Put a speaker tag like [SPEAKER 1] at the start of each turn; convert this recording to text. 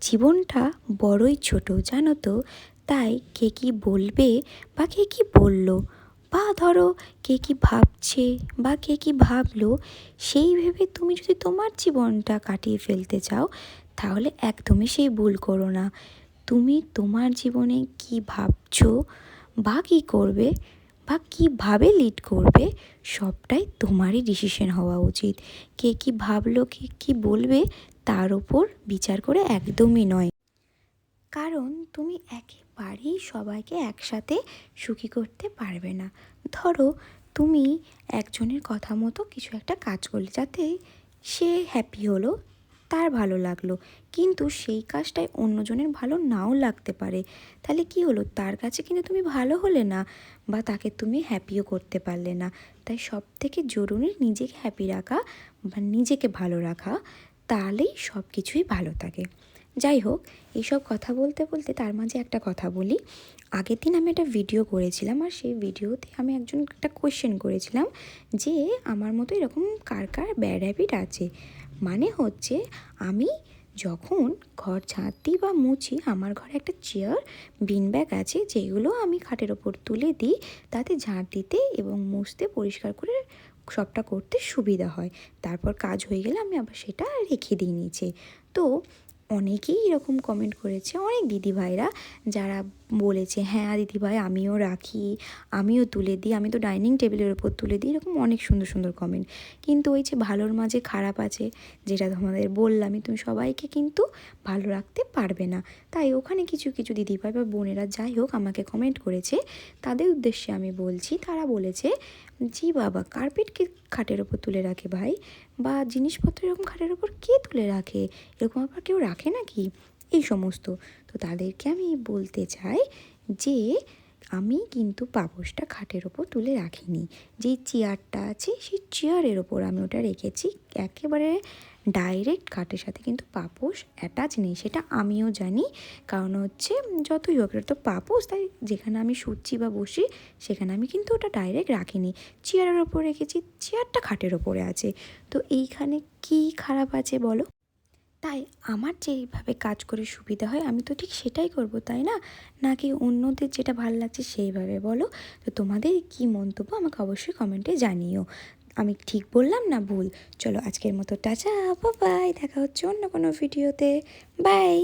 [SPEAKER 1] জীবনটা বড়ই ছোট জানো তো। তাই কে কী বলবে বা কে কী বললো বা ধরো কে কী ভাবছে বা কে কী ভাবলো, সেই ভেবে তুমি যদি তোমার জীবনটা কাটিয়ে ফেলতে চাও তাহলে একদমই সেই ভুল করো না। তুমি তোমার জীবনে কী ভাবছো বা কী করবে বা কীভাবে লিড করবে, সবটাই তোমারই ডিসিশন হওয়া উচিত। কে কী ভাবলো কে কী বলবে তার ওপর বিচার করে একদমই নয়। কারণ তুমি একেবারেই সবাইকে একসাথে সুখী করতে পারবে না। ধরো তুমি একজনের কথা মতো কিছু একটা কাজ করলে যাতে সে হ্যাপি হলো, তার ভালো লাগলো, কিন্তু সেই কাজটায় অন্যজনের ভালো নাও লাগতে পারে। তাহলে কি হলো, তার কাছে কিন্তু তুমি ভালো হলে না বা তাকে তুমি হ্যাপিও করতে পারলে না। তাই সব থেকে জরুরি নিজেকে হ্যাপি রাখা বা নিজেকে ভালো রাখা, তাহলেই সব কিছুই ভালো থাকে। যাই হোক, এইসব কথা বলতে বলতে তার মাঝে একটা কথা বলি। আগের দিন আমি একটা ভিডিও করেছিলাম, আর সেই ভিডিওতে আমি একটা কোয়েশ্চেন করেছিলাম যে আমার মতো এরকম কার কার ব্যাড হ্যাবিট আছে। মানে হচ্ছে, আমি যখন ঘর ঝাঁট দিই বা মুছি, আমার ঘরে একটা চেয়ার বিন ব্যাগ আছে যেগুলো আমি খাটের ওপর তুলে দিই, তাতে ঝাঁট দিতে এবং মুছতে পরিষ্কার করে সবটা করতে সুবিধা হয়। তারপর কাজ হয়ে গেলে আমি আবার সেটা রেখে দিই নিচে। তো অনেকেই এরকম কমেন্ট করেছে, অনেক দিদিভাইরা যারা বলেছে হ্যাঁ দিদিভাই আমিও রাখি, আমিও তুলে দিই, আমি তো ডাইনিং টেবিলের ওপর তুলে দিই, এরকম অনেক সুন্দর সুন্দর কমেন্ট। কিন্তু ওই যে ভালোর মাঝে খারাপ আছে, যেটা তোমাদের বললামই, তুমি সবাইকে কিন্তু ভালো রাখতে পারবে না। তাই ওখানে কিছু কিছু দিদিভাই বা বোনেরা যাই হোক আমাকে কমেন্ট করেছে, তাদের উদ্দেশ্যে আমি বলছি। তারা বলেছে, জি বাবা, কার্পেট কে খাটের ওপর তুলে রাখে ভাই, বা জিনিসপত্র এরকম খাটের ওপর কে তুলে রাখে, এরকম আবার কেউ রাখে নাকি, এই সমস্ত। তো তাদেরকে আমি বলতে চাই যে আমি কিন্তু পাপোশটা খাটের ওপর তুলে রাখিনি। যেই চেয়ারটা আছে সেই চেয়ারের ওপর আমি ওটা রেখেছি, একেবারে ডাইরেক্ট খাটের সাথে কিন্তু পাপোশ অ্যাটাচ নেই, সেটা আমিও জানি। কারণ হচ্ছে যতই হোক এটা তো পাপোশ, তাই যেখানে আমি শুচ্ছি বা বসি সেখানে আমি কিন্তু ওটা ডাইরেক্ট রাখিনি, চেয়ারের ওপর রেখেছি, চেয়ারটা খাটের ওপরে আছে। তো এইখানে কি খারাপ আছে বলো? তাই আমার যেইভাবে কাজ করে সুবিধা হয় আমি তো ঠিক সেটাই করব, তাই না? নাকি অন্যদের যেটা ভালো লাগছে সেইভাবে, বলো? তো তোমাদের কি মন্তব্য আমাকে অবশ্যই কমেন্টে জানিও। আমি ঠিক বললাম না ভুল? চলো আজকের মতো টাটা, বাই, দেখা হচ্ছে অন্য কোনো ভিডিওতে। বাই।